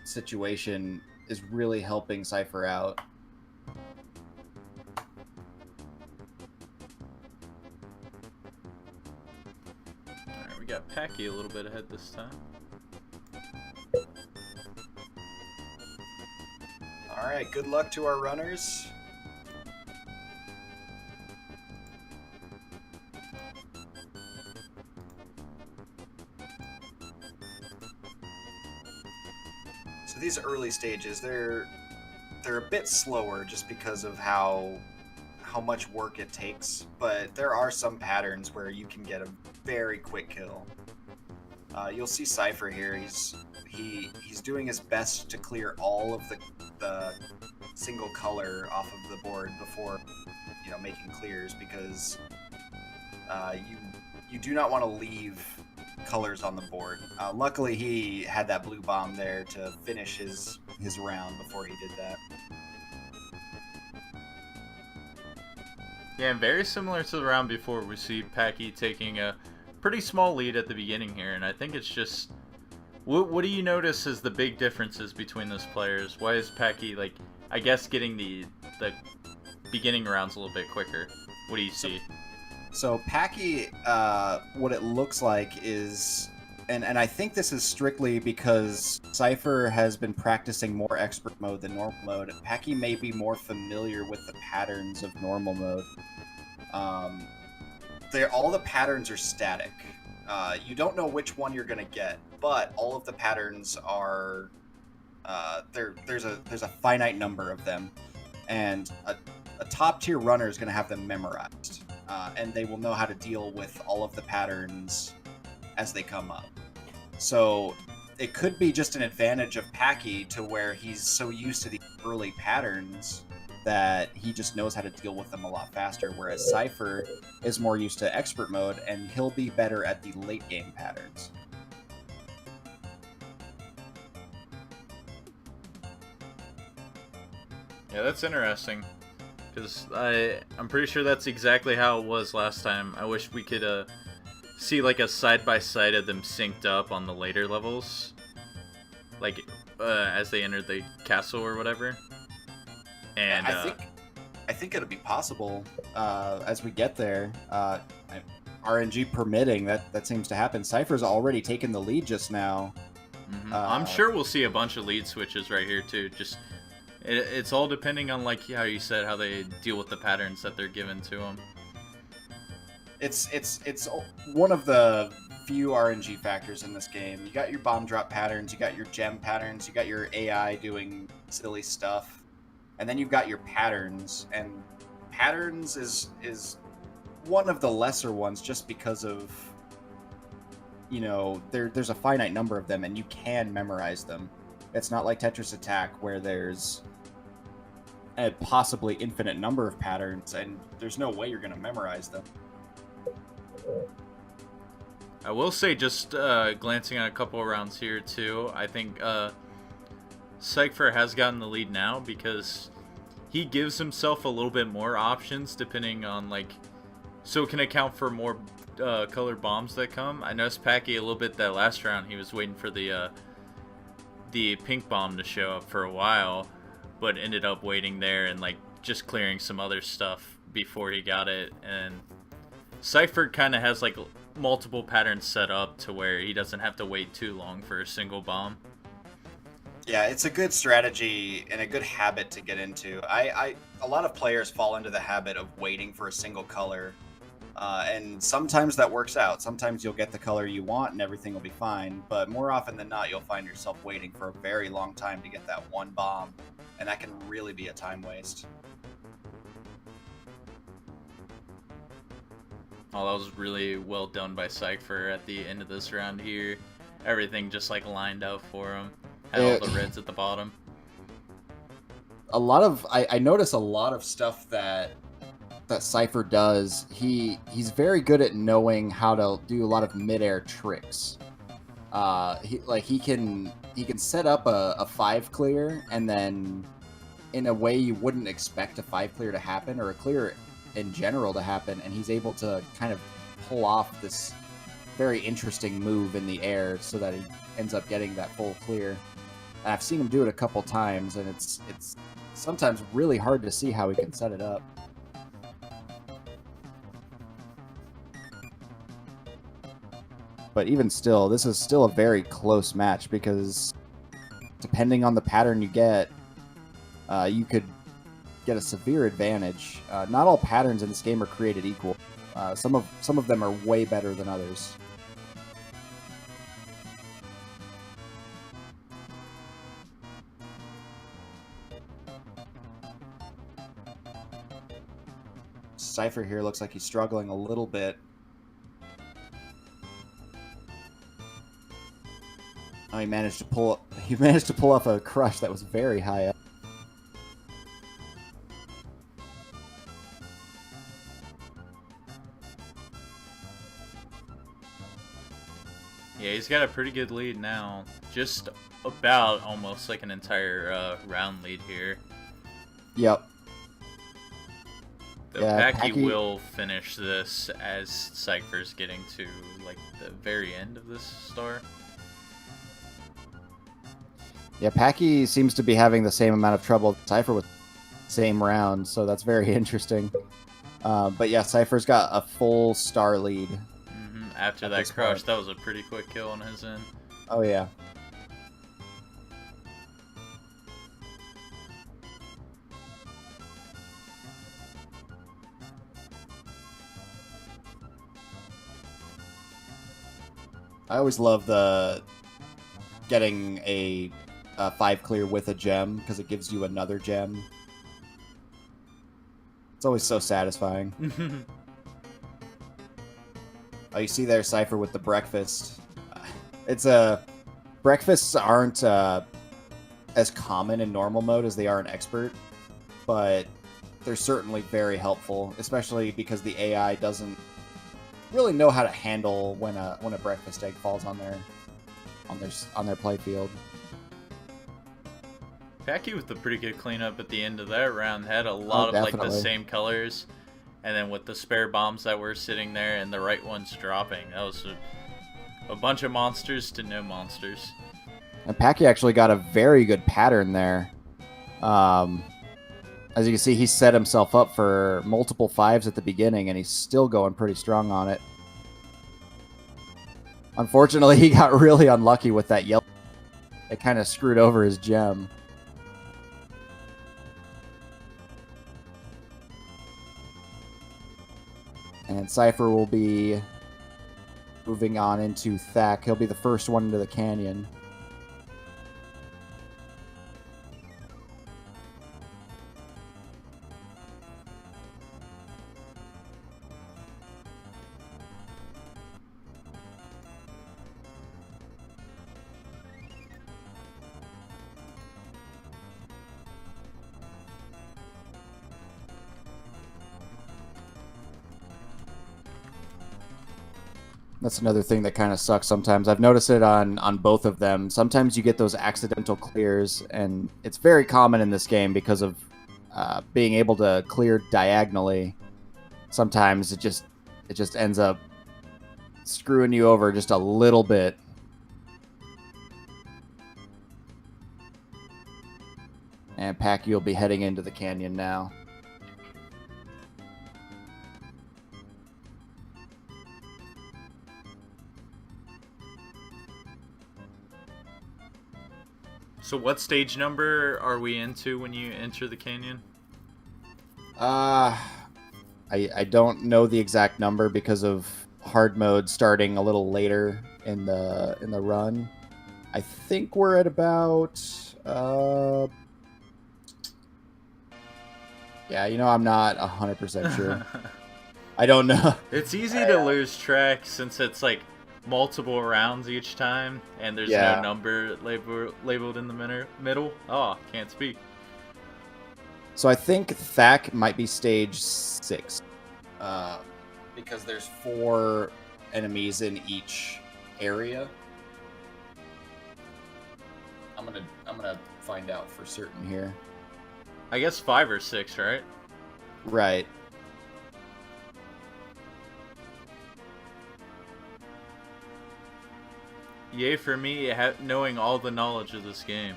situation is really helping Cypher out. Alright, we got Packie a little bit ahead this time. Alright, good luck to our runners. So these early stages, they're a bit slower just because of how much work it takes, but there are some patterns where you can get a very quick kill. You'll see Cypher here. He's doing his best to clear all of the single color off of the board before making clears, because you do not want to leave colors on the board. Luckily, he had that blue bomb there to finish his round before he did that. Yeah, and very similar to the round before, we see Packie taking a pretty small lead at the beginning here, and I think it's just... What do you notice as the big differences between those players? Why is Packie, like, I guess getting the beginning rounds a little bit quicker? What do you see? So Packie, what it looks like is... And I think this is strictly because Cypher has been practicing more expert mode than normal mode. Packie may be more familiar with the patterns of normal mode. All the patterns are static. You don't know which one you're gonna get, but all of the patterns are there's a finite number of them, and a top tier runner is gonna have them memorized, and they will know how to deal with all of the patterns as they come up. So it could be just an advantage of Packie to where he's so used to the early patterns that he just knows how to deal with them a lot faster, whereas Cypher is more used to expert mode, and he'll be better at the late game patterns. Yeah, that's interesting, because I'm pretty sure that's exactly how it was last time. I wish we could see like a side-by-side of them synced up on the later levels, like as they enter the castle or whatever. And I think it'll be possible as we get there. RNG permitting, that seems to happen. Cypher's already taken the lead just now. Mm-hmm. I'm sure we'll see a bunch of lead switches right here too. Just it's all depending on, like how you said, how they deal with the patterns that they're given to them. It's one of the few RNG factors in this game. You got your bomb drop patterns, you got your gem patterns, you got your AI doing silly stuff, and then you've got your patterns. And patterns is one of the lesser ones, just because of there's a finite number of them and you can memorize them. It's not like Tetris Attack where there's a possibly infinite number of patterns and there's no way you're going to memorize them. I will say, just glancing at a couple of rounds here too, I think cyghfer has gotten the lead now because he gives himself a little bit more options depending on, so it can account for more colored bombs that come. I noticed Packie a little bit that last round. He was waiting for the pink bomb to show up for a while, but ended up waiting there and just clearing some other stuff before he got it. And cyghfer kind of has multiple patterns set up to where he doesn't have to wait too long for a single bomb. Yeah, it's a good strategy and a good habit to get into. A lot of players fall into the habit of waiting for a single color, and sometimes that works out. Sometimes you'll get the color you want and everything will be fine, but more often than not, you'll find yourself waiting for a very long time to get that one bomb, and that can really be a time waste. Oh, that was really well done by cyghfer at the end of this round here. Everything just lined up for him. Had all the reds at the bottom. I notice a lot of stuff that cyghfer does. He's very good at knowing how to do a lot of mid-air tricks. He can set up a 5 clear, and then in a way you wouldn't expect a 5 clear to happen, or a clear in general to happen, and he's able to kind of pull off this very interesting move in the air so that he ends up getting that full clear. And I've seen him do it a couple times, and it's sometimes really hard to see how he can set it up. But even still, this is still a very close match because depending on the pattern you get, you could get a severe advantage. Not all patterns in this game are created equal. Some of them are way better than others. Cypher here looks like he's struggling a little bit. Oh, he managed to pull off a crush that was very high up. Yeah, he's got a pretty good lead now. Just about almost like an entire round lead here. Yep. Though yeah, Packie will finish this as cyghfer's getting to like the very end of this star. Yeah, Packie seems to be having the same amount of trouble as cyghfer with the same round, so that's very interesting. But yeah, cyghfer's got a full star lead. After that crush, that was a pretty quick kill on his end. Oh yeah. I always love the getting a 5 clear with a gem because it gives you another gem. It's always so satisfying. Oh, you see there, cyghfer with the breakfast. It's breakfasts aren't as common in normal mode as they are in expert, but they're certainly very helpful, especially because the AI doesn't really know how to handle when a breakfast egg falls on their play field. Packie with the pretty good cleanup at the end of that round had a lot of like the same colors. And then with the spare bombs that were sitting there and the right ones dropping, that was a bunch of monsters to no monsters. And Packie actually got a very good pattern there. As you can see, he set himself up for multiple 5s at the beginning, and he's still going pretty strong on it. Unfortunately, he got really unlucky with that yellow. It kind of screwed over his gem. And cyghfer will be moving on into Thack. He'll be the first one into the canyon. That's another thing that kind of sucks sometimes. I've noticed it on both of them. Sometimes you get those accidental clears, and it's very common in this game because of being able to clear diagonally. Sometimes it just ends up screwing you over just a little bit. And Packie will be heading into the canyon now. So what stage number are we into when you enter the canyon? I don't know the exact number because of hard mode starting a little later in the run. I think we're at about yeah, you know, I'm not 100% sure. I don't know. It's easy to lose track since it's like multiple rounds each time, and there's no number labeled in the middle. Oh, can't speak. So I think Thack might be stage 6, because there's 4 enemies in each area. I'm gonna find out for certain here. I guess 5 or 6, right? Right. Yay for me, knowing all the knowledge of this game.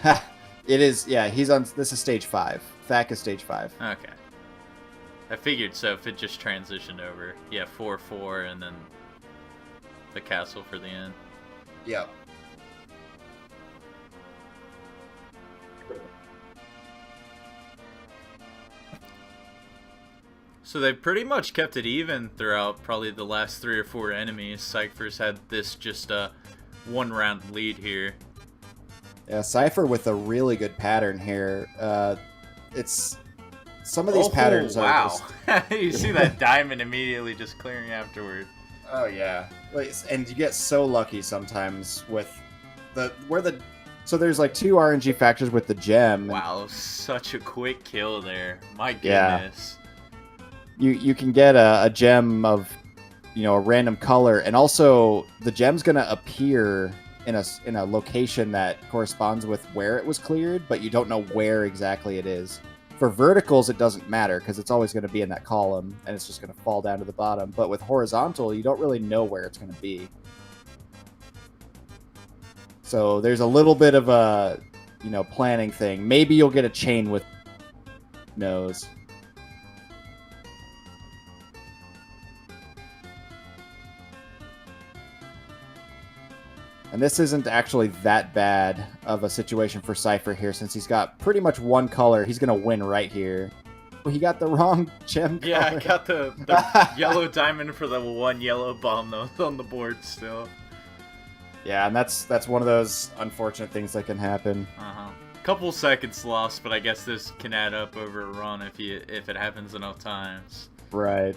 It is, yeah, he's on, this is stage 5. Thack is stage 5. Okay. I figured so if it just transitioned over. Yeah, 4-4 and then the castle for the end. Yeah. So they pretty much kept it even throughout probably the last 3 or 4 enemies. Cypher's had this just one round lead here. Yeah, Cypher with a really good pattern here. It's some of these patterns are just... You see that diamond immediately just clearing afterward. Oh yeah, and you get so lucky sometimes with so there's like 2 RNG factors with the gem. Wow, such a quick kill there. My Yeah. goodness. You can get a gem of, you know, a random color, and also the gem's gonna appear in a location that corresponds with where it was cleared, but you don't know where exactly it is. For verticals, it doesn't matter because it's always going to be in that column, and it's just going to fall down to the bottom. But with horizontal, you don't really know where it's going to be. So there's a little bit of a, you know, planning thing. Maybe you'll get a chain with nose. And this isn't actually that bad of a situation for Cypher here, since he's got pretty much one color. He's going to win right here. Oh, he got the wrong gem color. Yeah, I got the yellow diamond for the one yellow bomb that was on the board still. Yeah, and that's one of those unfortunate things that can happen. Couple seconds lost, but I guess this can add up over a run if it happens enough times. Right.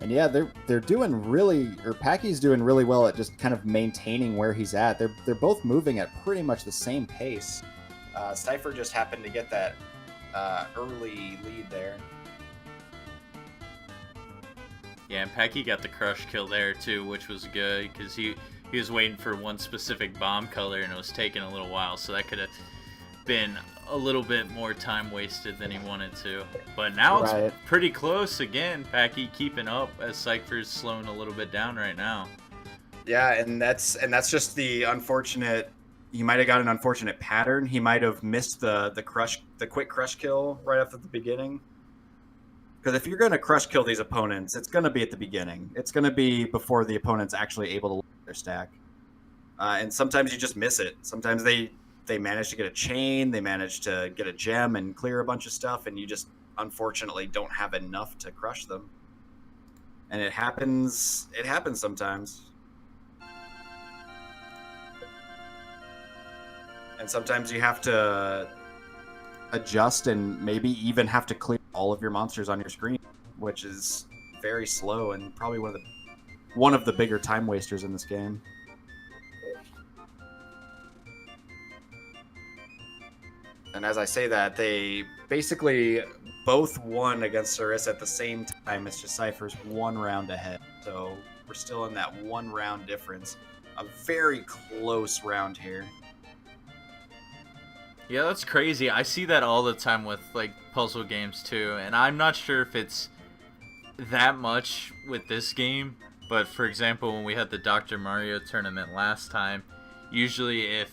And yeah, they're doing really, or Packie's doing really well at just kind of maintaining where he's at. They're both moving at pretty much the same pace. Cypher just happened to get that early lead there. Yeah, and Packie got the crush kill there too, which was good because he was waiting for one specific bomb color and it was taking a little while, so that could have been a little bit more time wasted than he wanted to. But now it's pretty close again. Packie keeping up as Cypher's slowing a little bit down right now. Yeah, and that's just the unfortunate. He might have got an unfortunate pattern. He might have missed the quick crush kill right after the beginning. Because if you're going to crush kill these opponents, it's going to be at the beginning. It's going to be before the opponent's actually able to look at their stack. And sometimes you just miss it. Sometimes they manage to get a chain, they manage to get a gem and clear a bunch of stuff, and you just unfortunately don't have enough to crush them. And it happens sometimes. And sometimes you have to adjust and maybe even have to clear all of your monsters on your screen, which is very slow and probably one of the bigger time wasters in this game. And as I say that, they basically both won against Cirrus at the same time. It's just Cypher's one round ahead. So we're still in that one round difference. A very close round here. Yeah, that's crazy. I see that all the time with like puzzle games too, and I'm not sure if it's that much with this game, but for example, when we had the Dr. Mario tournament last time, usually if,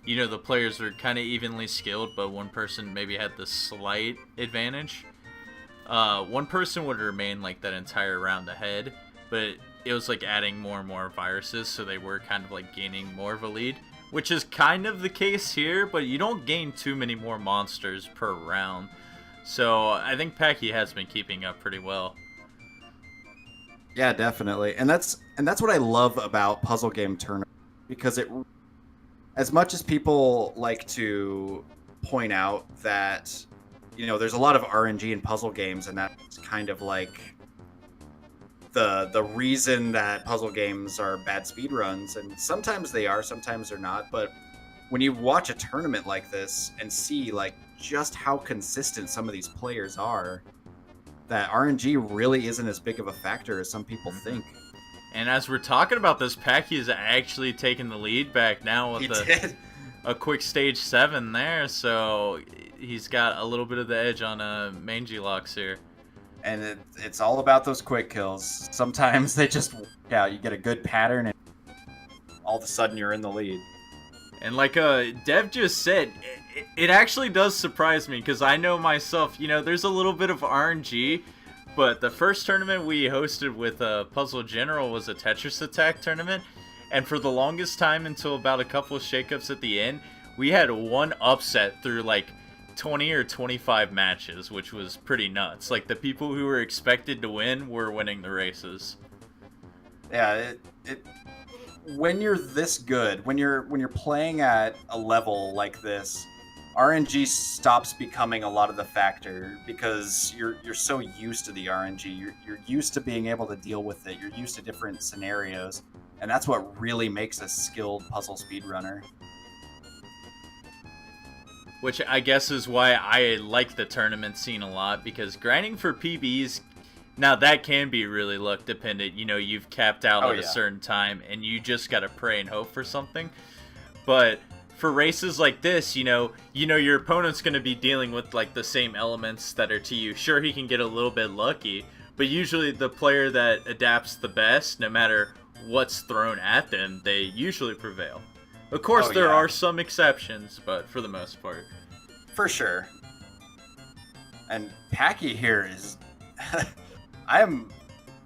you know, the players were kind of evenly skilled, but one person maybe had the slight advantage, one person would remain like that entire round ahead, but it was like adding more and more viruses, so they were kind of like gaining more of a lead. Which is kind of the case here, but you don't gain too many more monsters per round. So I think Packie has been keeping up pretty well. Yeah, definitely. And that's what I love about puzzle game tournaments, because it, as much as people like to point out that, you know, there's a lot of RNG in puzzle games, and that's kind of like the reason that puzzle games are bad speedruns, and sometimes they are, sometimes they're not. But when you watch a tournament like this and see like just how consistent some of these players are, that RNG really isn't as big of a factor as some people think. And as we're talking about this, Packie is actually taking the lead back now with a quick stage 7 there, so he's got a little bit of the edge on Mangy Locks here. and it's all about those quick kills. Sometimes they just work out. You get a good pattern, and all of a sudden you're in the lead. And like Dev just said, it actually does surprise me because I know myself, you know, there's a little bit of RNG, but the first tournament we hosted with Puzzle General was a Tetris Attack tournament, and for the longest time until about a couple of shakeups at the end, we had one upset through like 20 or 25 matches, which was pretty nuts. Like the people who were expected to win were winning the races. Yeah, when you're this good, when you're playing at a level like this, RNG stops becoming a lot of the factor because you're so used to the RNG. You're used to being able to deal with it. You're used to different scenarios, and that's what really makes a skilled puzzle speedrunner. Which I guess is why I like the tournament scene a lot, because grinding for PBs, now that can be really luck dependent. You know, you've capped out at a certain time and you just gotta pray and hope for something. But for races like this, you know your opponent's gonna be dealing with like the same elements that are to you. Sure, he can get a little bit lucky, but usually the player that adapts the best, no matter what's thrown at them, they usually prevail. Of course, there are some exceptions, but for the most part. For sure. And Packie here is...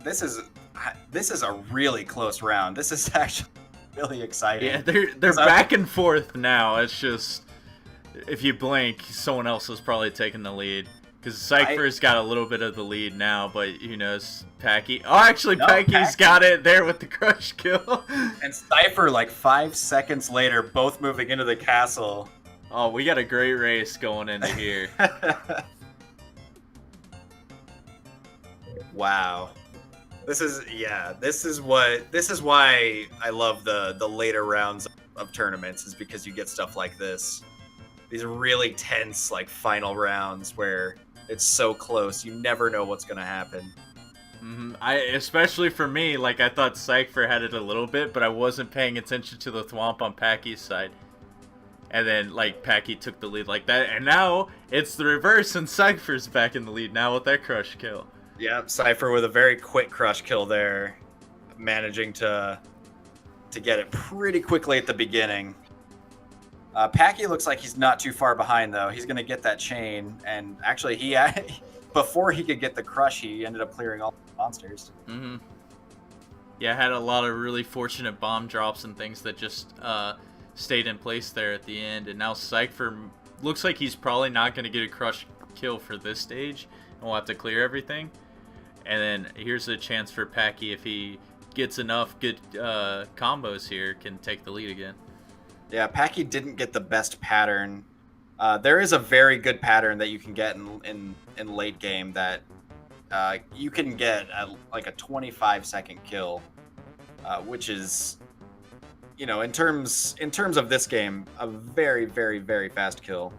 This is a really close round. This is actually really exciting. Yeah, they're back and forth now. It's just... if you blink, someone else has probably taken the lead. Because cyghfer's got a little bit of the lead now, but who knows, Packie... Oh, actually, Packie's got it there with the crush kill. And cyghfer, like 5 seconds later, both moving into the castle. Oh, we got a great race going into here. Wow. This is why I love the later rounds of tournaments, is because you get stuff like this. These really tense, like, final rounds where it's so close, you never know what's gonna happen. Especially for me, like, I thought cyghfer had it a little bit, but I wasn't paying attention to the thwomp on Packie's side. And then, like, Packie took the lead like that, and now it's the reverse, and cyghfer's back in the lead now with that crush kill. Yep, cyghfer with a very quick crush kill there, managing to get it pretty quickly at the beginning. Packie looks like he's not too far behind, though. He's going to get that chain, and actually, before he could get the crush, he ended up clearing all the monsters. Yeah, had a lot of really fortunate bomb drops and things that just stayed in place there at the end, and now cyghfer looks like he's probably not going to get a crush kill for this stage, and we'll have to clear everything. And then here's a chance for Packie, if he gets enough good combos here, can take the lead again. Yeah, Packie didn't get the best pattern. There is a very good pattern that you can get in late game that you can get like a 25-second kill, which is, you know, in terms of this game, a very, very, very fast kill.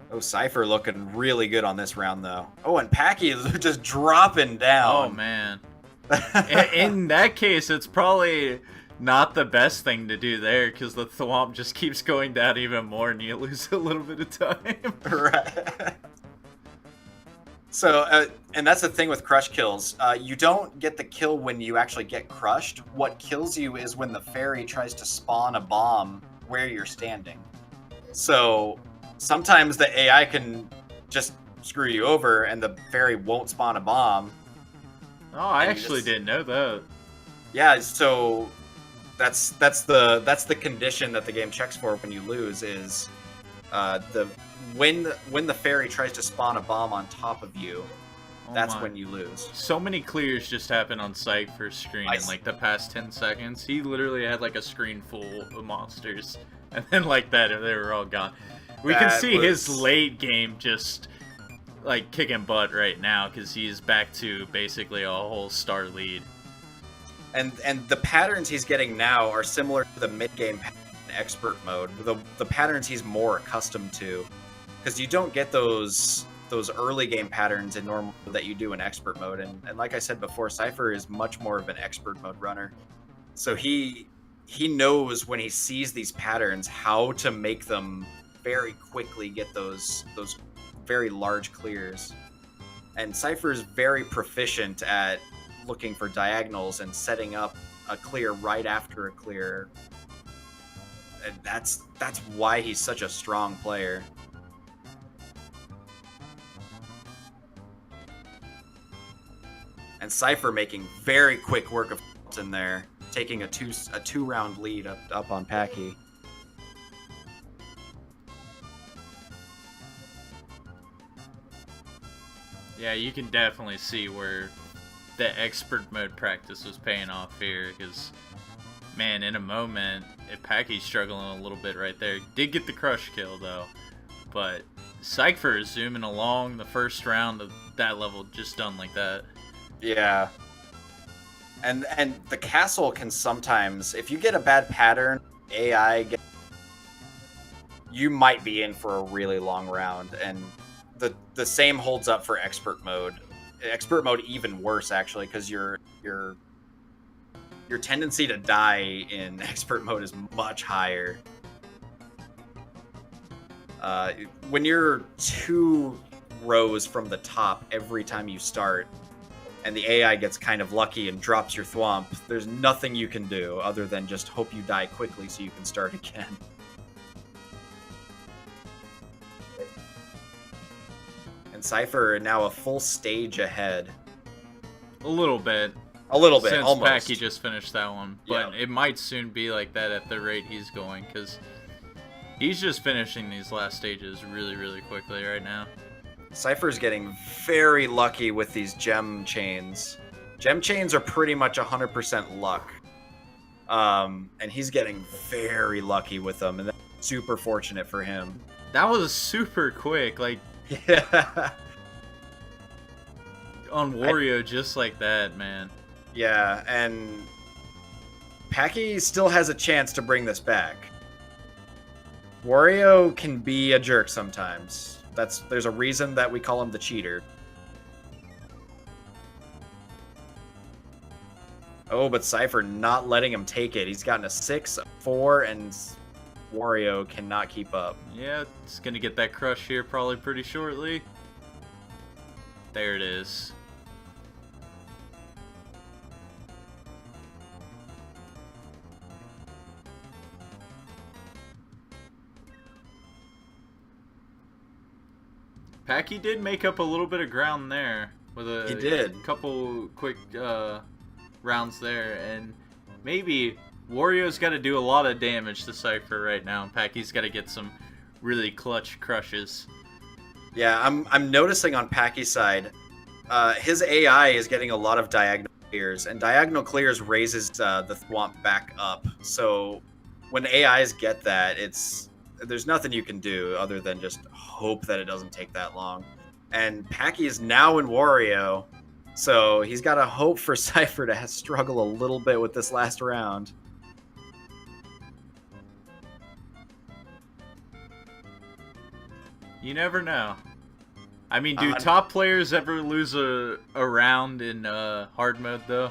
Oh, cyghfer looking really good on this round, though. Oh, and Packie is just dropping down. Oh, man. In that case, it's probably not the best thing to do there, because the thwomp just keeps going down even more, and you lose a little bit of time. Right. So, and that's the thing with crush kills. You don't get the kill when you actually get crushed. What kills you is when the fairy tries to spawn a bomb where you're standing. So sometimes the AI can just screw you over and the fairy won't spawn a bomb. Oh, I actually didn't know that. Yeah, so that's the condition that the game checks for when you lose, is when the fairy tries to spawn a bomb on top of you, that's when you lose. So many clears just happened on cyghfer's screen in like the past 10 seconds. He literally had like a screen full of monsters, and then like that, they were all gone. We can see his late game just like kicking butt right now, because he's back to basically a whole star lead. And the patterns he's getting now are similar to the mid-game expert mode, the patterns he's more accustomed to, because you don't get those early game patterns in normal that you do in expert mode. And like I said before, cyghfer is much more of an expert mode runner, so he he knows when he sees these patterns how to make them very quickly get those very large clears. And cyghfer is very proficient at looking for diagonals and setting up a clear right after a clear. And that's why he's such a strong player. And cyghfer making very quick work of in there, taking a two round lead up on Packie. Yeah, you can definitely see where the expert mode practice was paying off here, because, man, in a moment, Packie's struggling a little bit right there. Did get the crush kill, though, but cyghfer is zooming along the first round of that level just done like that. Yeah. And the castle can sometimes, if you get a bad pattern, you might be in for a really long round, and the same holds up for expert mode. Expert mode even worse, actually, because your tendency to die in expert mode is much higher. When you're 2 rows from the top every time you start, and the AI gets kind of lucky and drops your thwomp, there's nothing you can do other than just hope you die quickly so you can start again. And cyghfer now a full stage ahead. A little bit. Since almost. Packie just finished that one. But It might soon be like that at the rate he's going, because he's just finishing these last stages really, really quickly right now. Cypher's getting very lucky with these gem chains. Gem chains are pretty much 100% luck. And he's getting very lucky with them, and that's super fortunate for him. That was super quick, like, yeah. on Wario, just like that, man. Yeah, and Packie still has a chance to bring this back. Wario can be a jerk sometimes. There's a reason that we call him the cheater. Oh, but cyghfer not letting him take it. He's gotten a 6, a 4, and Wario cannot keep up. Yeah, it's gonna get that crush here probably pretty shortly. There it is. Packie did make up a little bit of ground there with a couple quick rounds there, and maybe Wario's got to do a lot of damage to cyghfer right now, and Packie's got to get some really clutch crushes. Yeah, I'm noticing on Packie's side, his AI is getting a lot of diagonal clears, and diagonal clears raises the thwomp back up. So when AIs get that, there's nothing you can do other than just hope that it doesn't take that long. And Packie is now in Wario, so he's got to hope for cyghfer to struggle a little bit with this last round. You never know. I mean, do top players ever lose a round in hard mode, though?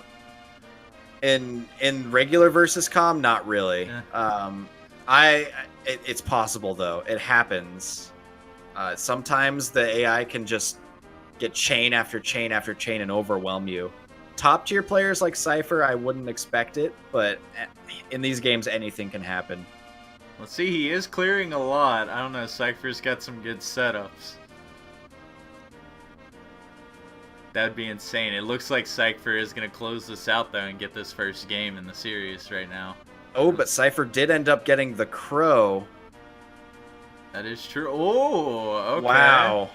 In regular versus com, not really. Yeah. It's possible, though. It happens. Sometimes the AI can just get chain after chain after chain and overwhelm you. Top tier players like cyghfer, I wouldn't expect it, but in these games, anything can happen. Let's see, he is clearing a lot. I don't know, cypher's got some good setups. That'd be insane. It looks like cyghfer is going to close this out, though, and get this first game in the series right now. Oh, but cyghfer did end up getting the crow. That is true. Oh, okay. Wow.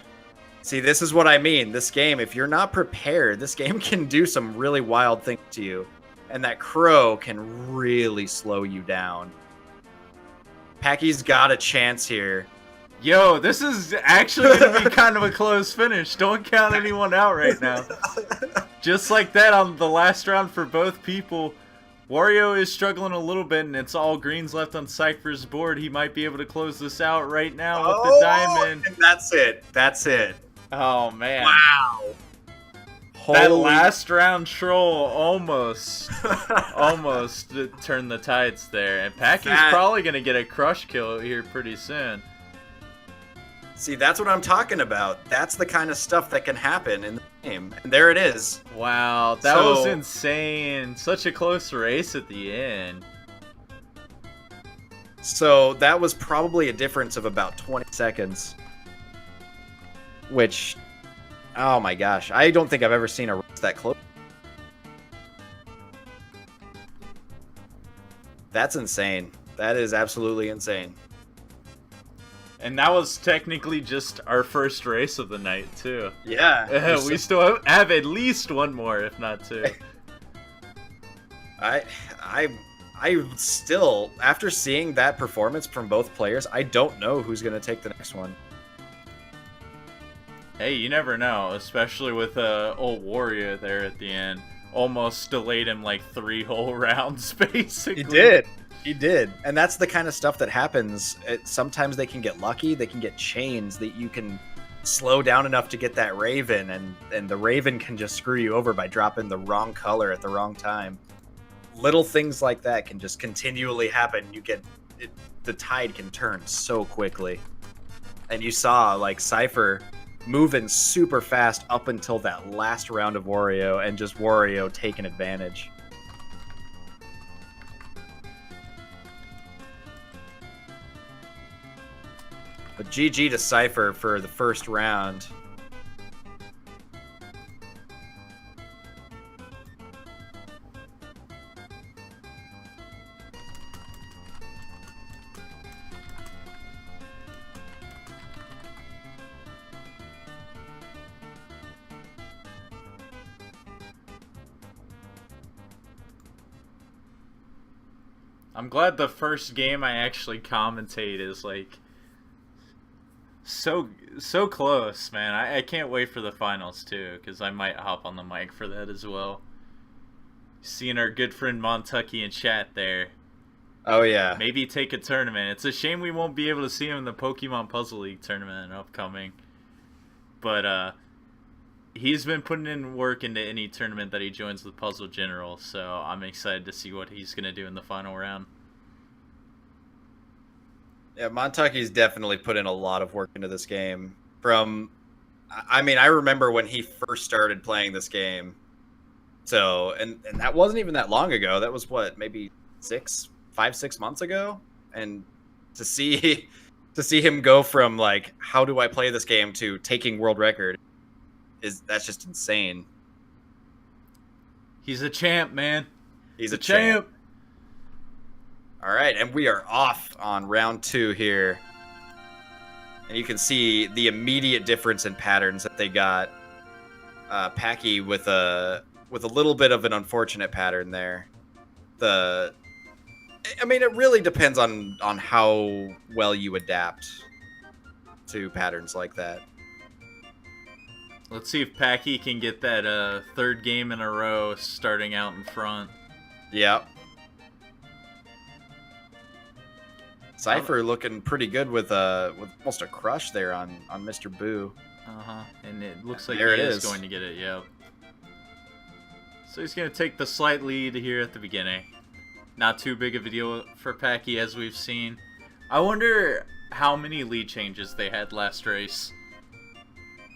See, this is what I mean. This game, if you're not prepared, this game can do some really wild things to you. And that crow can really slow you down. Packie's got a chance here. Yo, this is actually going to be kind of a close finish. Don't count anyone out right now. Just like that on the last round for both people. Wario is struggling a little bit, and it's all greens left on cypher's board. He might be able to close this out right now with the diamond. And that's it. That's it. Oh, man. Wow. That last round troll almost turned the tides there. And Packie's probably going to get a crush kill here pretty soon. See, that's what I'm talking about. That's the kind of stuff that can happen in the game. And there it is. Wow, that was insane. Such a close race at the end. So that was probably a difference of about 20 seconds. Which, oh my gosh, I don't think I've ever seen a race that close. That's insane. That is absolutely insane. And that was technically just our first race of the night, too. Yeah. We still have at least one more, if not two. I still, after seeing that performance from both players, I don't know who's going to take the next one. Hey, you never know, especially with old Wario there at the end. Almost delayed him like 3 whole rounds, basically. He did. And that's the kind of stuff that happens. Sometimes they can get lucky. They can get chains that you can slow down enough to get that Raven, and the Raven can just screw you over by dropping the wrong color at the wrong time. Little things like that can just continually happen. The tide can turn so quickly. And you saw like cyghfer moving super fast up until that last round of Wario, and just Wario taking advantage. But GG to cyghfer for the first round. I'm glad the first game I actually commentate is like so close, man. I can't wait for the finals too, because I might hop on the mic for that as well. Seeing our good friend Montucky in chat there. Oh yeah. Maybe take a tournament. It's a shame we won't be able to see him in the Pokemon Puzzle League tournament upcoming. But he's been putting in work into any tournament that he joins with Puzzle General, so I'm excited to see what he's going to do in the final round. Yeah, Montucky's definitely put in a lot of work into this game. I remember when he first started playing this game. So, and that wasn't even that long ago. That was what, maybe 5-6 months ago? And to see him go from like, how do I play this game, to taking world record, that's just insane. He's a champ, man. He's a champ. All right, and we are off on round 2 here. And you can see the immediate difference in patterns that they got. Packie with a little bit of an unfortunate pattern there. It really depends on how well you adapt to patterns like that. Let's see if Packie can get that third game in a row starting out in front. Yep. cyghfer looking pretty good with almost a crush there on Mr. Boo. And it looks like there he it is going to get it, yep. So he's going to take the slight lead here at the beginning. Not too big of a deal for Packie, as we've seen. I wonder how many lead changes they had last race.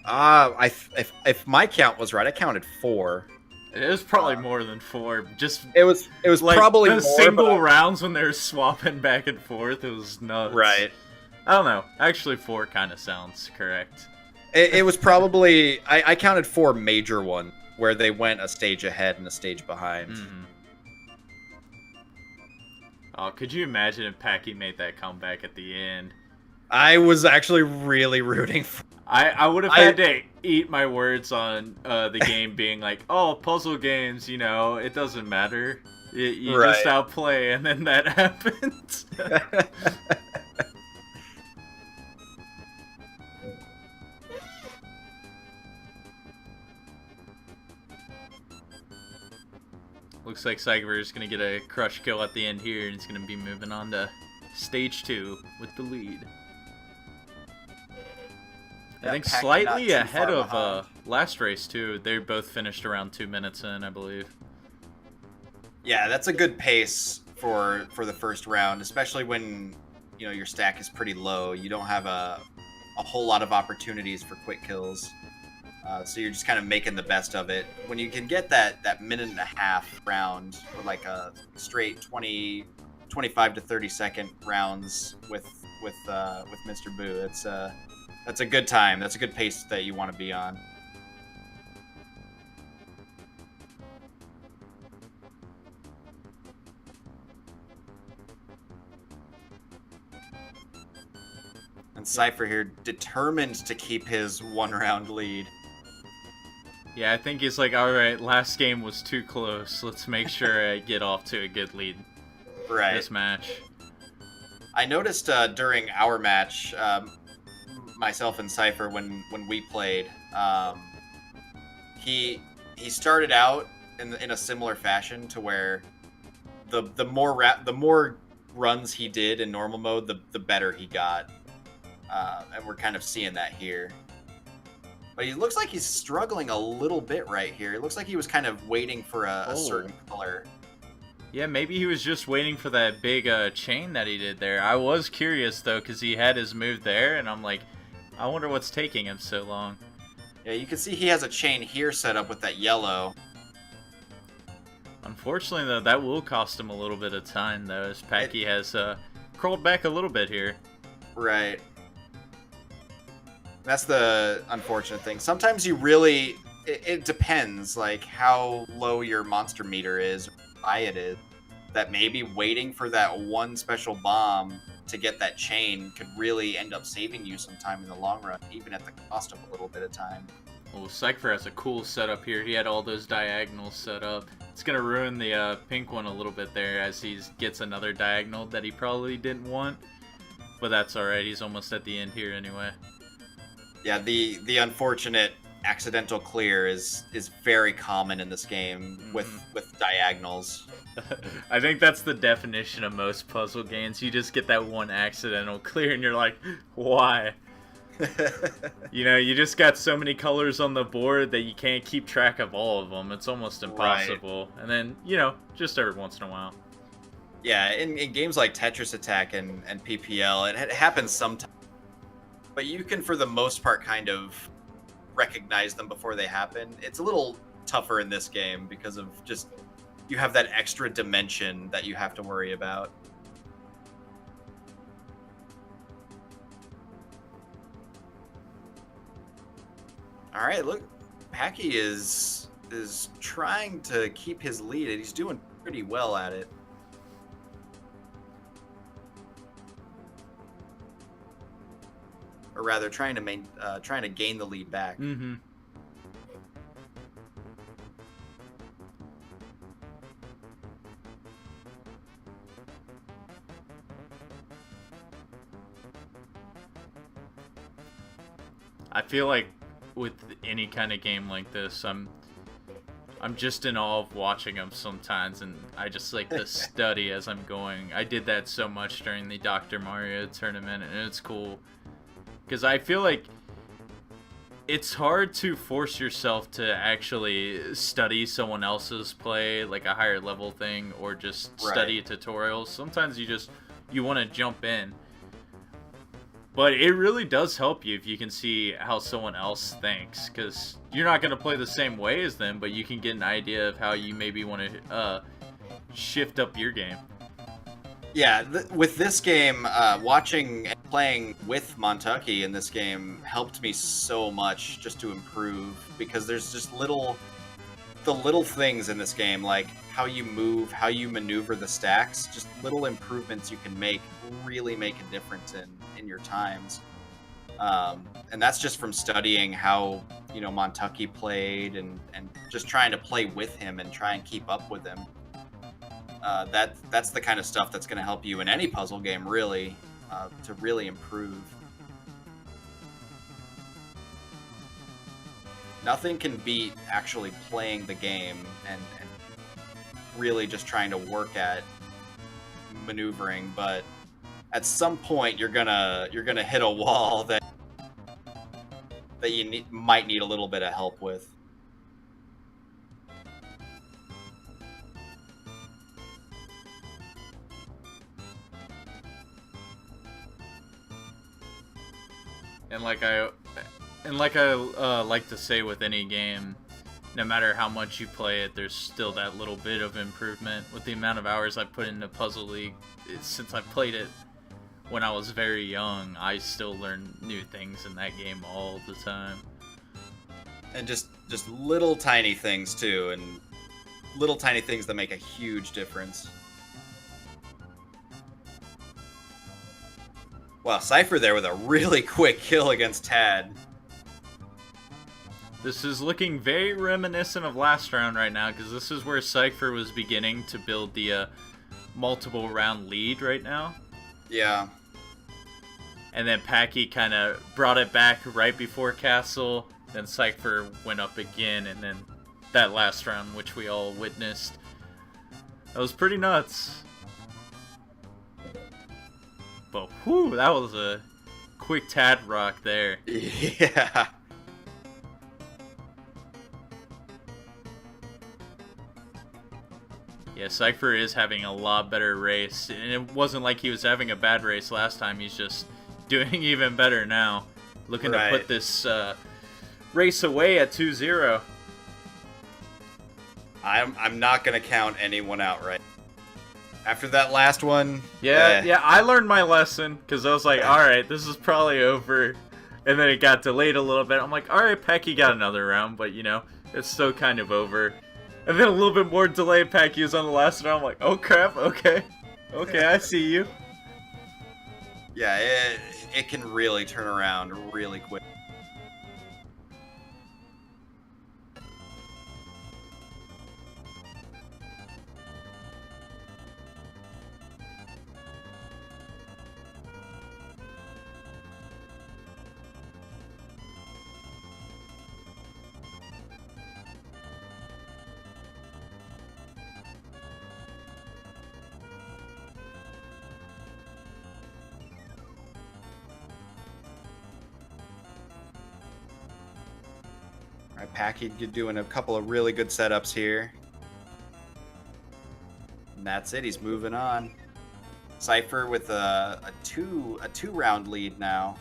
If my count was right, I counted 4. It was probably more than 4. Just it was like probably those more, single rounds when they're swapping back and forth. It was nuts. Right. I don't know. Actually, 4 kind of sounds correct. It was probably I counted 4 major ones where they went a stage ahead and a stage behind. Mm-hmm. Oh, could you imagine if Packie made that comeback at the end? I was actually really rooting for. I would have had to eat my words on the game being like, oh, puzzle games, you know, it doesn't matter. You right. just outplay, and then that happened. Looks like cyghfer is going to get a crush kill at the end here, and he's going to be moving on to stage 2 with the lead. I think Packie not slightly too ahead far of behind. last race too. They both finished around 2 minutes in, I believe. Yeah, that's a good pace for the first round, especially when your stack is pretty low. You don't have a whole lot of opportunities for quick kills, so you're just kind of making the best of it. When you can get that minute and a half round, or like a straight 25 to 30-second rounds with Mr. Boo, that's a good time. That's a good pace that you want to be on. And cyghfer here, determined to keep his 1-round lead. Yeah, I think he's like, all right, last game was too close. Let's make sure I get off to a good lead this match. I noticed during our match, myself and cyghfer, when we played, he started out in a similar fashion to where the more runs he did in normal mode, the better he got. And we're kind of seeing that here. But he looks like he's struggling a little bit right here. It looks like he was kind of waiting for a certain color. Yeah, maybe he was just waiting for that big chain that he did there. I was curious, though, because he had his move there, and I'm like, I wonder what's taking him so long. Yeah, you can see he has a chain here set up with that yellow. Unfortunately, though, that will cost him a little bit of time, though, as Packie has crawled back a little bit here. Right. That's the unfortunate thing. Sometimes you really... It depends, like, how low your monster meter is, or how high it is. That maybe waiting for that one special bomb to get that chain could really end up saving you some time in the long run, even at the cost of a little bit of time. Well, cyghfer has a cool setup here. He had all those diagonals set up. It's going to ruin the pink one a little bit there as he gets another diagonal that he probably didn't want. But that's alright, he's almost at the end here anyway. Yeah, the unfortunate accidental clear is very common in this game with diagonals. I think that's the definition of most puzzle games. You just get that one accidental clear and you're like, why? You just got so many colors on the board that you can't keep track of all of them. It's almost impossible. Right. And then, just every once in a while. Yeah, in games like Tetris Attack and PPL, it happens sometimes. But you can, for the most part, kind of recognize them before they happen. It's a little tougher in this game because of just, you have that extra dimension that you have to worry about. All right, look, Packie is trying to keep his lead, and he's doing pretty well at it. Or rather, trying to gain the lead back. Mm-hmm. I feel like with any kind of game like this, I'm just in awe of watching them sometimes, and I just like to study as I'm going. I did that so much during the Dr. Mario tournament, and it's cool. Because I feel like it's hard to force yourself to actually study someone else's play, like a higher level thing, or just study tutorials. Sometimes you want to jump in. But it really does help you if you can see how someone else thinks. Because you're not going to play the same way as them, but you can get an idea of how you maybe want to shift up your game. Yeah, with this game, watching and playing with Montucky in this game helped me so much just to improve, because there's just the little things in this game, like how you move, how you maneuver the stacks, just little improvements you can make really make a difference in your times. And that's just from studying how, Montucky played and just trying to play with him and try and keep up with him. That's the kind of stuff that's going to help you in any puzzle game, really, to really improve. Nothing can beat actually playing the game and really just trying to work at maneuvering, but at some point you're gonna hit a wall that that you might need a little bit of help with. And like I like to say with any game, no matter how much you play it, there's still that little bit of improvement. With the amount of hours I put into Puzzle League, since I played it when I was very young, I still learn new things in that game all the time. And just little tiny things too, and little tiny things that make a huge difference. Wow, cyghfer there with a really quick kill against Tad. This is looking very reminiscent of last round right now, because this is where cyghfer was beginning to build the multiple round lead right now. Yeah. And then Packie kind of brought it back right before Castle. Then cyghfer went up again, and then that last round, which we all witnessed. That was pretty nuts. But whew, that was a quick Tad rock there. Yeah. Yeah, cyghfer is having a lot better race, and it wasn't like he was having a bad race last time. He's just doing even better now. Looking to put this race away at 2-0. I'm not gonna count anyone out right. After that last one, yeah, I learned my lesson, because I was like, alright, this is probably over. And then it got delayed a little bit. I'm like, alright, Packie got another round, but, you know, it's still kind of over. And then a little bit more delay, Packie was on the last round. I'm like, oh crap, okay. Okay, I see you. Yeah, it can really turn around really quick. Alright, Packie doing a couple of really good setups here. And that's it, he's moving on. cyghfer with a two round lead now.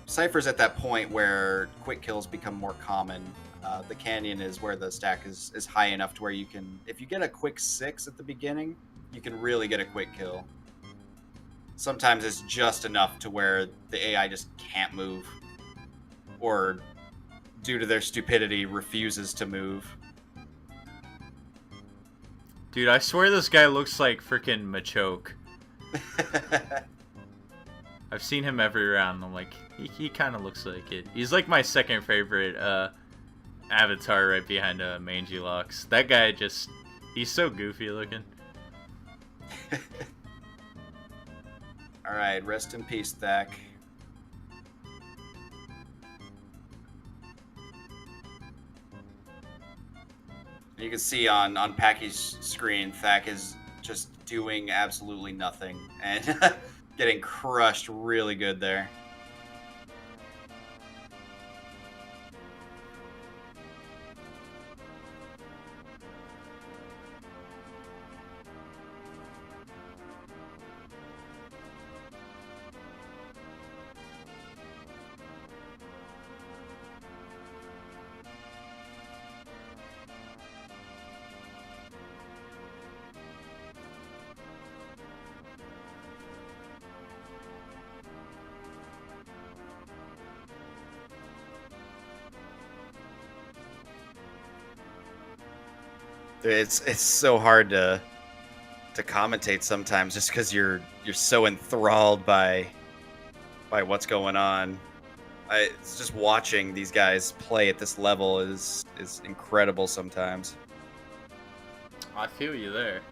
Cypher's at that point where quick kills become more common. The canyon is where the stack is high enough to where you can, if you get a quick 6 at the beginning, you can really get a quick kill. Sometimes it's just enough to where the AI just can't move, or due to their stupidity refuses to move. Dude, I swear this guy looks like freaking Machoke. I've seen him every round, and I'm like, he kind of looks like it. He's like my second favorite avatar right behind Mangy Locks. That guy just, he's so goofy looking. Alright, rest in peace, Thack. You can see on Packie's screen, Thack is just doing absolutely nothing and getting crushed really good there. It's so hard to commentate sometimes, just because you're so enthralled by what's going on. It's just watching these guys play at this level is incredible sometimes. I feel you there.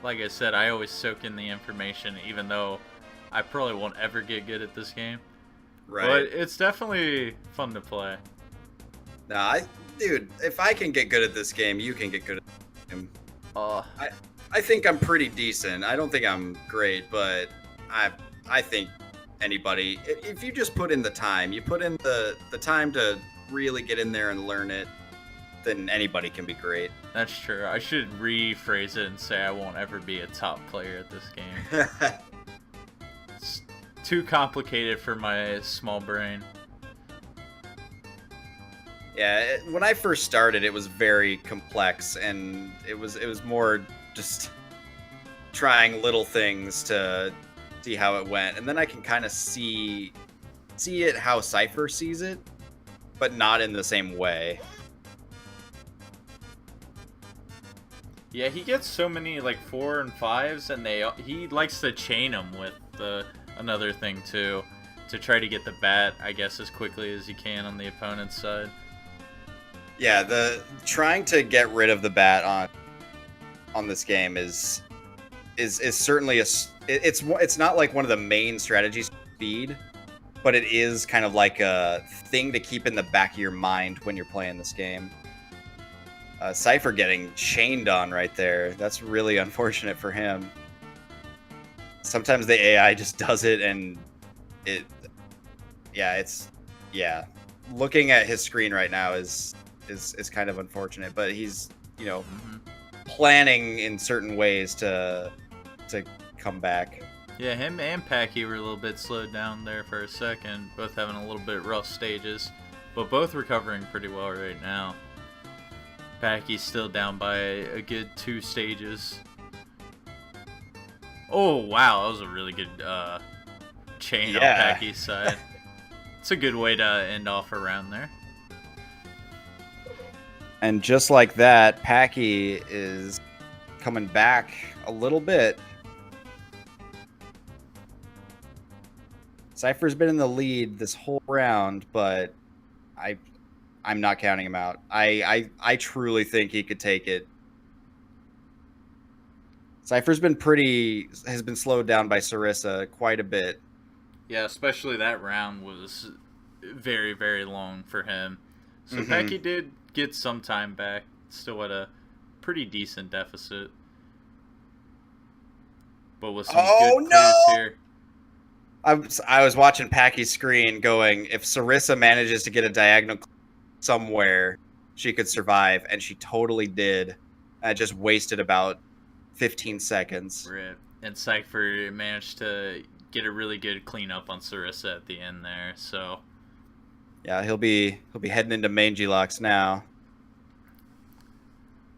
Like I said, I always soak in the information, even though I probably won't ever get good at this game. Right. But it's definitely fun to play. Nah, dude, if I can get good at this game, you can get good at this game. I think I'm pretty decent. I don't think I'm great, but I think anybody. If you just put in the time, you put in the time to really get in there and learn it, then anybody can be great. That's true. I should rephrase it and say I won't ever be a top player at this game. It's too complicated for my small brain. Yeah, when I first started, it was very complex, and it was more just trying little things to see how it went, and then I can kind of see it how Cypher sees it, but not in the same way. Yeah, he gets so many like 4 and 5s, and he likes to chain them with another thing too, to try to get the bat, I guess, as quickly as he can on the opponent's side. Yeah, the trying to get rid of the bat on this game is certainly it's not like one of the main strategies to feed, but it is kind of like a thing to keep in the back of your mind when you're playing this game. Cypher getting chained on right there. That's really unfortunate for him. Sometimes the AI just does it, and looking at his screen right now is kind of unfortunate, but he's, planning in certain ways to come back. Yeah, him and Packie were a little bit slowed down there for a second, both having a little bit rough stages, but both recovering pretty well right now. Packie's still down by a good 2 stages. Oh wow, that was a really good chain on Packie's side. It's a good way to end off a round there. And just like that, Packie is coming back a little bit. Cypher's been in the lead this whole round, but I'm not counting him out. I truly think he could take it. Cypher's has been slowed down by Sarissa quite a bit. Yeah, especially that round was very, very long for him. So Packie did get some time back, still at a pretty decent deficit. But with some good plays here. I was watching Packie's screen going, if Sarissa manages to get a diagonal somewhere, she could survive, and she totally did. I just wasted about 15 seconds. Rip. And cyghfer managed to get a really good cleanup on Sarissa at the end there, so... Yeah, he'll be heading into mangy locks now.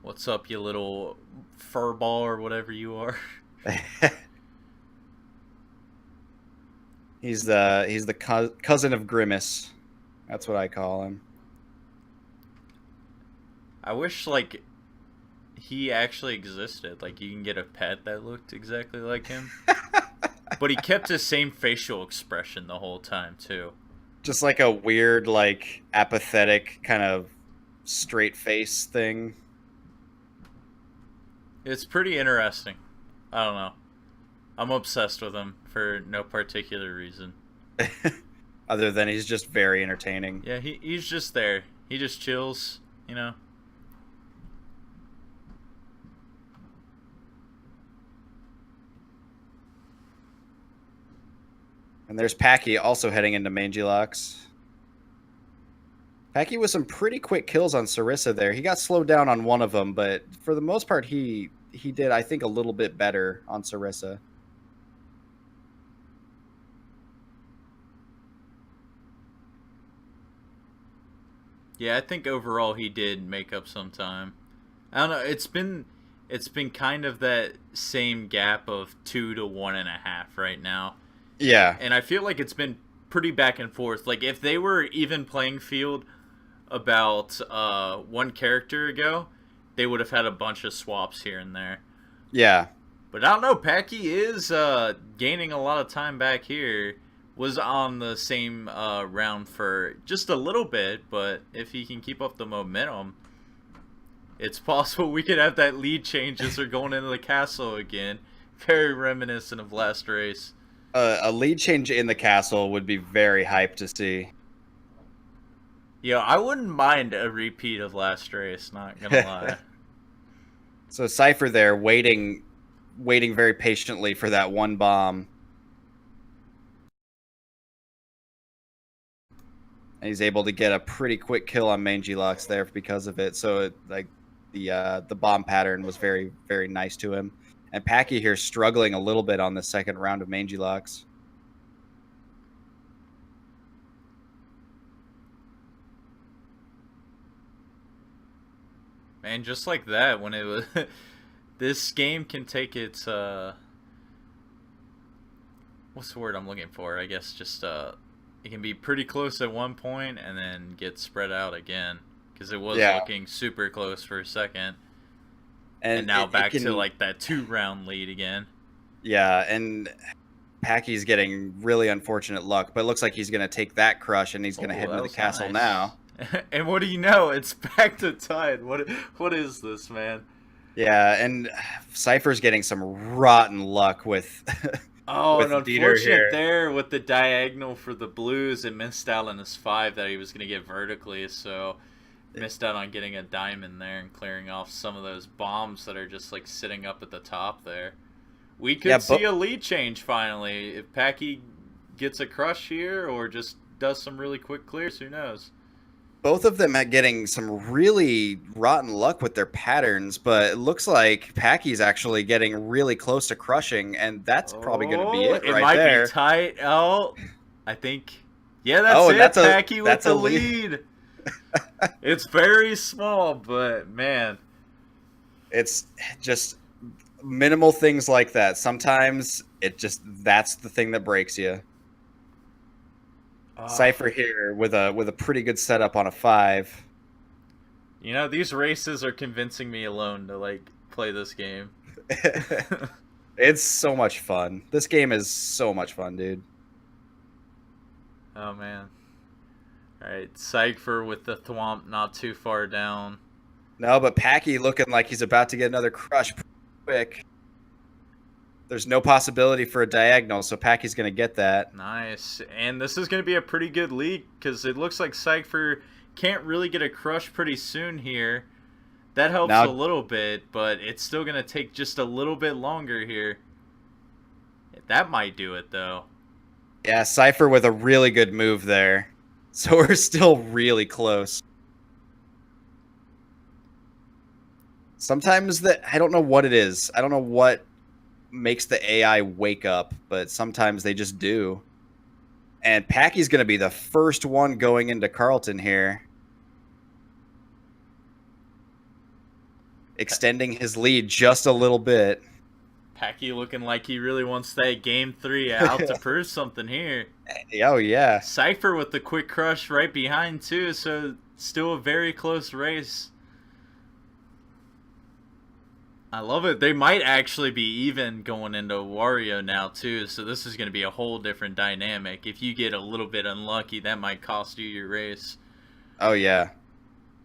What's up, you little furball or whatever you are? He's the cousin of Grimace. That's what I call him. I wish like he actually existed. Like you can get a pet that looked exactly like him. But he kept the same facial expression the whole time too. Just like a weird, like, apathetic kind of straight face thing. It's pretty interesting. I don't know. I'm obsessed with him for no particular reason. Other than he's just very entertaining. Yeah, he's just there. He just chills, you know? And there's Packie also heading into mangy locks. Packie with some pretty quick kills on Sarissa there. He got slowed down on one of them, but for the most part, he did, I think, a little bit better on Sarissa. Yeah, I think overall he did make up some time. I don't know. It's been kind of that same gap of 2 to 1.5 right now. Yeah. And I feel like it's been pretty back and forth. Like, if they were even playing field about one character ago, they would have had a bunch of swaps here and there. Yeah. But I don't know. Packie is gaining a lot of time back here. Was on the same round for just a little bit, but if he can keep up the momentum, it's possible we could have that lead change as they're going into the castle again. Very reminiscent of last race. A lead change in the castle would be very hyped to see. Yeah, I wouldn't mind a repeat of last race, not gonna lie. So Cypher there waiting very patiently for that one bomb. And he's able to get a pretty quick kill on Mangy Locks there because of it. So the bomb pattern was very, very nice to him. And Packie here struggling a little bit on the second round of Mangy Locks. Man, just like that, when it was this game can take its what's the word I'm looking for? I guess just it can be pretty close at one point and then get spread out again, because it was looking super close for a second, and now back to like that 2-round lead again. Yeah, and Packie's getting really unfortunate luck, but it looks like he's going to take that crush and he's going to head into the castle now. And what do you know? It's back to tied. What is this, man? Yeah, and Cypher's getting some rotten luck with oh, with an unfortunate there with the diagonal for the Blues. It missed out on his 5 that he was going to get vertically, so missed out on getting a diamond there and clearing off some of those bombs that are just like sitting up at the top there. We could see a lead change finally if Packie gets a crush here or just does some really quick clears. Who knows? Both of them are getting some really rotten luck with their patterns, but it looks like Packie's actually getting really close to crushing, and that's probably going to be it right might there. Be tight. Oh, I think. Yeah, that's it. Packie with the lead. It's very small, but man. It's just minimal things like that. Sometimes that's the thing that breaks you. Cypher here with a pretty good setup on a 5. You know, these races are convincing me alone to like play this game. It's so much fun. This game is so much fun, dude. Oh man. Alright, cyghfer with the thwomp not too far down. No, but Packie looking like he's about to get another crush pretty quick. There's no possibility for a diagonal, so Packie's going to get that. Nice. And this is going to be a pretty good lead, because it looks like cyghfer can't really get a crush pretty soon here. That helps a little bit, but it's still going to take just a little bit longer here. That might do it, though. Yeah, cyghfer with a really good move there. So we're still really close. Sometimes I don't know what it is. I don't know what makes the AI wake up, but sometimes they just do. And Packie's going to be the first one going into Carlton here. Extending his lead just a little bit. Packie looking like he really wants that game 3 out to prove something here. Oh, yeah. cyghfer with the quick crush right behind, too, so still a very close race. I love it. They might actually be even going into Wario now, too, so this is going to be a whole different dynamic. If you get a little bit unlucky, that might cost you your race. Oh, yeah.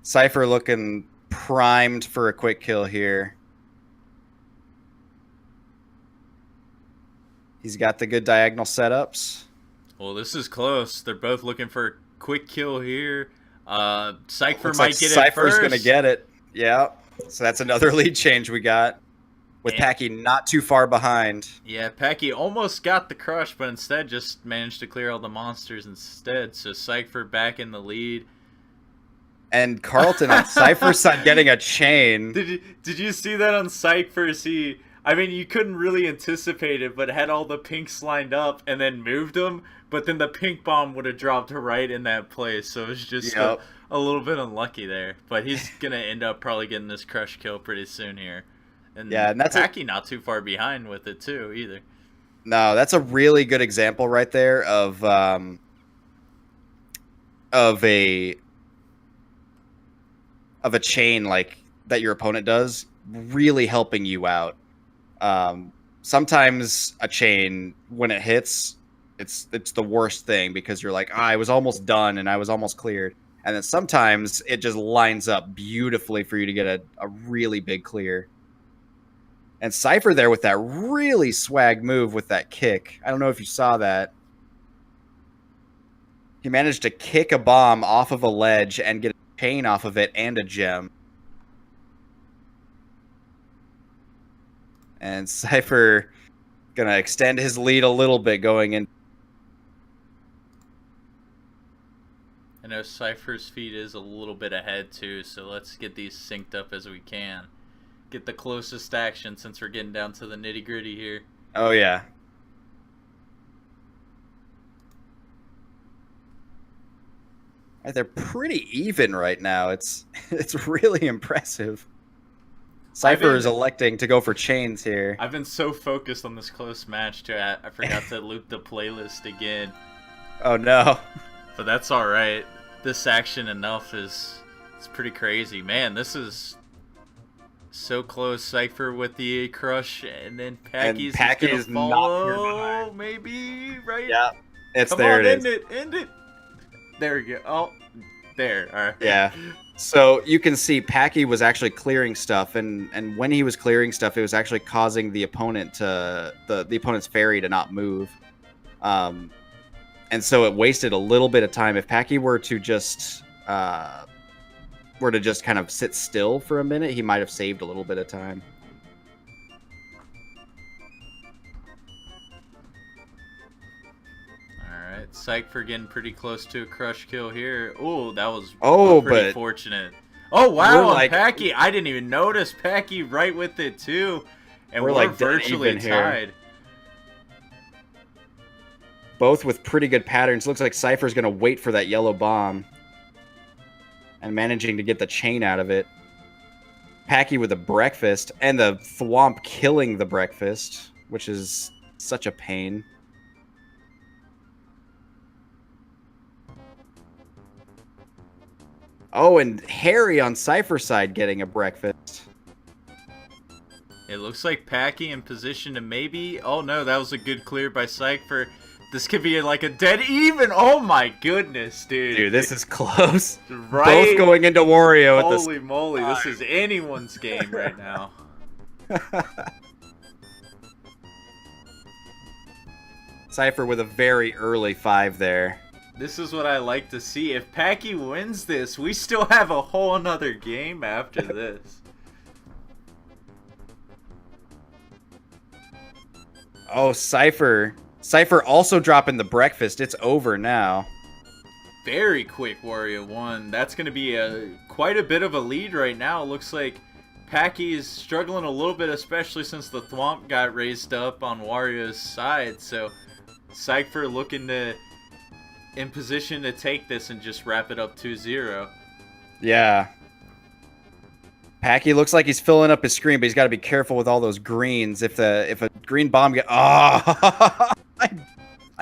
cyghfer looking primed for a quick kill here. He's got the good diagonal setups. Well, this is close. They're both looking for a quick kill here. cyghfer might get it first. cypher's going to get it. Yeah. So that's another lead change we got. With Packie not too far behind. Yeah, Packie almost got the crush, but instead just managed to clear all the monsters instead. So cyghfer back in the lead. And Carlton on cypher's side getting a chain. Did you see that on cyghfer's? I mean, you couldn't really anticipate it, but had all the pinks lined up and then moved them, but then the pink bomb would have dropped right in that place. So it was just a little bit unlucky there. But he's going to end up probably getting this crush kill pretty soon here. And that's Packie not too far behind with it, too, either. No, that's a really good example right there of a chain like that your opponent does really helping you out. Sometimes a chain, when it hits, it's the worst thing because you're like, I was almost done and I was almost cleared. And then sometimes it just lines up beautifully for you to get a really big clear. And cyghfer there with that really swag move with that kick. I don't know if you saw that. He managed to kick a bomb off of a ledge and get a chain off of it and a gem. And cyghfer going to extend his lead a little bit going in. I know Cypher's feed is a little bit ahead too, so let's get these synced up as we can. Get the closest action since we're getting down to the nitty gritty here. Oh yeah. They're pretty even right now. It's really impressive. Cypher is electing to go for chains here. I've been so focused on this close match too, I forgot to loop the playlist again. Oh no. But that's alright. This action enough is it's pretty crazy. Man, this is so close. Cypher with the crush, and then Packy's Packy's gonna follow, maybe, right? Yeah. Come there on, it is. End it. There we go. Oh, there. All right. Yeah. So you can see Packy was actually clearing stuff, and when he was clearing stuff, it was actually causing the opponent to the opponent's fairy to not move. And so it wasted a little bit of time. If Packy were to just kind of sit still for a minute, he might have saved a little bit of time. Alright, cyghfer getting pretty close to a crush kill here. Oh, that was pretty fortunate. Oh, wow, on Packy. I didn't even notice Packy right with it, too. And we're like virtually tied. Both with pretty good patterns. Looks like Cypher's going to wait for that yellow bomb. And managing to get the chain out of it. Packy with a breakfast. And the thwomp killing the breakfast. Which is such a pain. Oh, and Harry on Cypher's side getting a breakfast. It looks like Packy in position to maybe... Oh no, that was a good clear by cyghfer. This could be like a dead even. Oh my goodness, dude. Dude, this is close. Right? Both going into Wario at this. Holy moly, this is anyone's game right now. Cypher with a very early 5 there. This is what I like to see. If Packy wins this, we still have a whole another game after this. Oh, Cypher. Cypher also dropping the breakfast. It's over now. Very quick Wario won. That's going to be quite a bit of a lead right now. It looks like Packy is struggling a little bit, especially since the thwomp got raised up on Wario's side. So cyghfer looking to in position to take this and just wrap it up 2-0. Yeah. Packy looks like he's filling up his screen, but he's got to be careful with all those greens. If a green bomb get I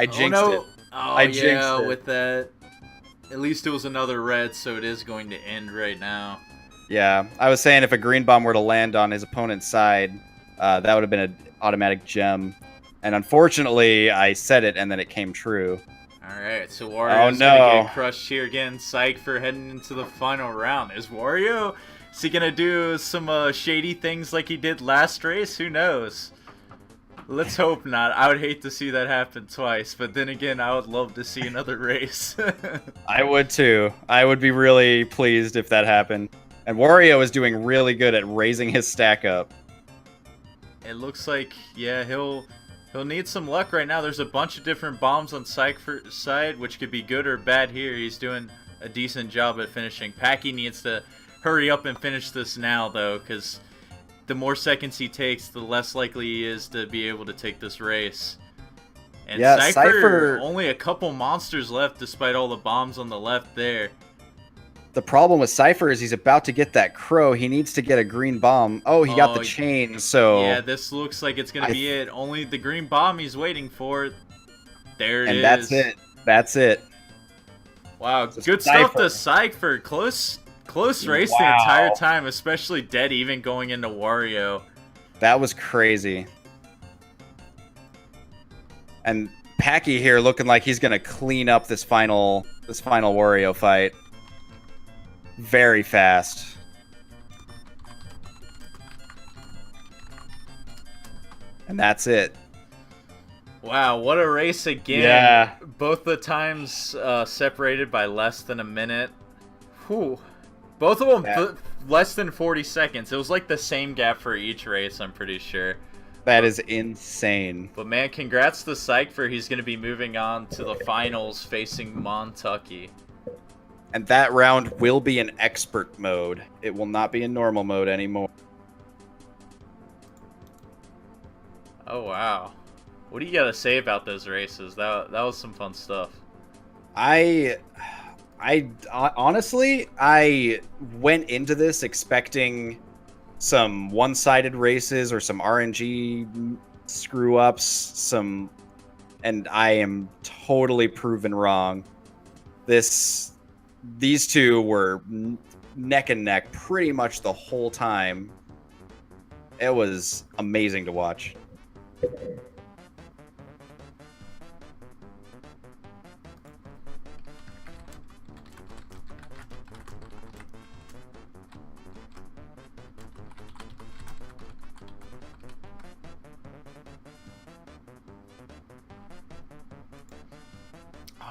jinxed it. Oh, I jinxed it. With that. At least it was another red, so it is going to end right now. Yeah, I was saying if a green bomb were to land on his opponent's side, that would have been an automatic gem. And unfortunately, I said it, and then it came true. Alright, so Wario's gonna get crushed here again. Cyghfer heading into the final round. Is Wario... Is he gonna do some shady things like he did last race? Who knows? Let's hope not. I would hate to see that happen twice, but then again, I would love to see another race. I would too. I would be really pleased if that happened. And Wario is doing really good at raising his stack up. It looks like, yeah, he'll need some luck right now. There's a bunch of different bombs on cyghfer's side, which could be good or bad here. He's doing a decent job at finishing. Packy needs to hurry up and finish this now, though, because the more seconds he takes, the less likely he is to be able to take this race. And yeah, cyghfer, only a couple monsters left despite all the bombs on the left there. The problem with Cypher is he's about to get that crow. He needs to get a green bomb. Oh, he got the chain, so... Yeah, this looks like it's going to be it. Only the green bomb he's waiting for. There it is. And that's it. That's it. Wow, good stuff to cyghfer. Close race the entire time, especially dead even going into Wario. That was crazy. And Packy here looking like he's gonna clean up this final Wario fight. Very fast. And that's it. Wow, what a race again. Yeah. Both the times separated by less than a minute. Whew. Both of them less than 40 seconds. It was like the same gap for each race, I'm pretty sure. That is insane. But man, congrats to cyghfer. He's going to be moving on to the finals facing Montucky. And that round will be in expert mode. It will not be in normal mode anymore. Oh wow. What do you gotta say about those races? That was some fun stuff. I honestly, I went into this expecting some one-sided races or some RNG screw ups, and I am totally proven wrong. These two were neck and neck pretty much the whole time. It was amazing to watch.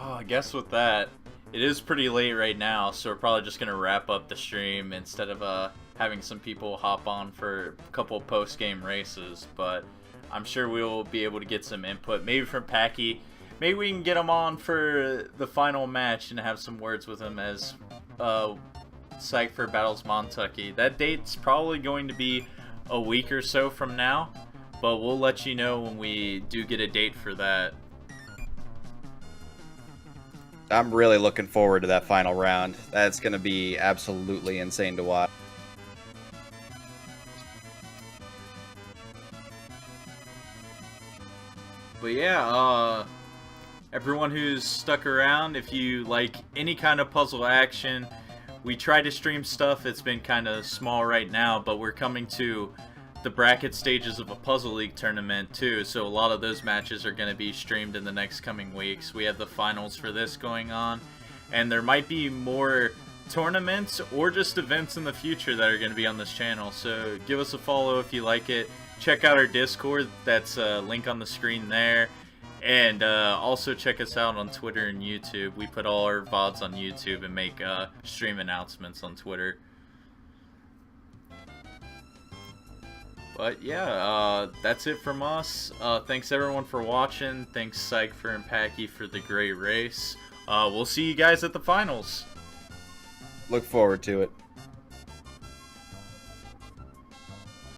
Oh, I guess with that, it is pretty late right now, so we're probably just gonna wrap up the stream instead of having some people hop on for a couple post-game races. But I'm sure we'll be able to get some input, maybe from Packie. Maybe we can get him on for the final match and have some words with him as cyghfer battles Montucky. That date's probably going to be a week or so from now, but we'll let you know when we do get a date for that. I'm really looking forward to that final round. That's going to be absolutely insane to watch. But yeah, everyone who's stuck around, if you like any kind of puzzle action, we try to stream stuff. It's been kind of small right now, but we're coming to the bracket stages of a Puzzle League tournament too, so a lot of those matches are going to be streamed in the next coming weeks. We have the finals for this going on, and there might be more tournaments or just events in the future that are going to be on this channel, so give us a follow if you like it. Check out our Discord, that's a link on the screen there, and also check us out on Twitter and YouTube. We put all our VODs on YouTube and make stream announcements on Twitter. But yeah, that's it from us. Thanks everyone for watching. Thanks cyghfer and Packie for the great race. We'll see you guys at the finals. Look forward to it.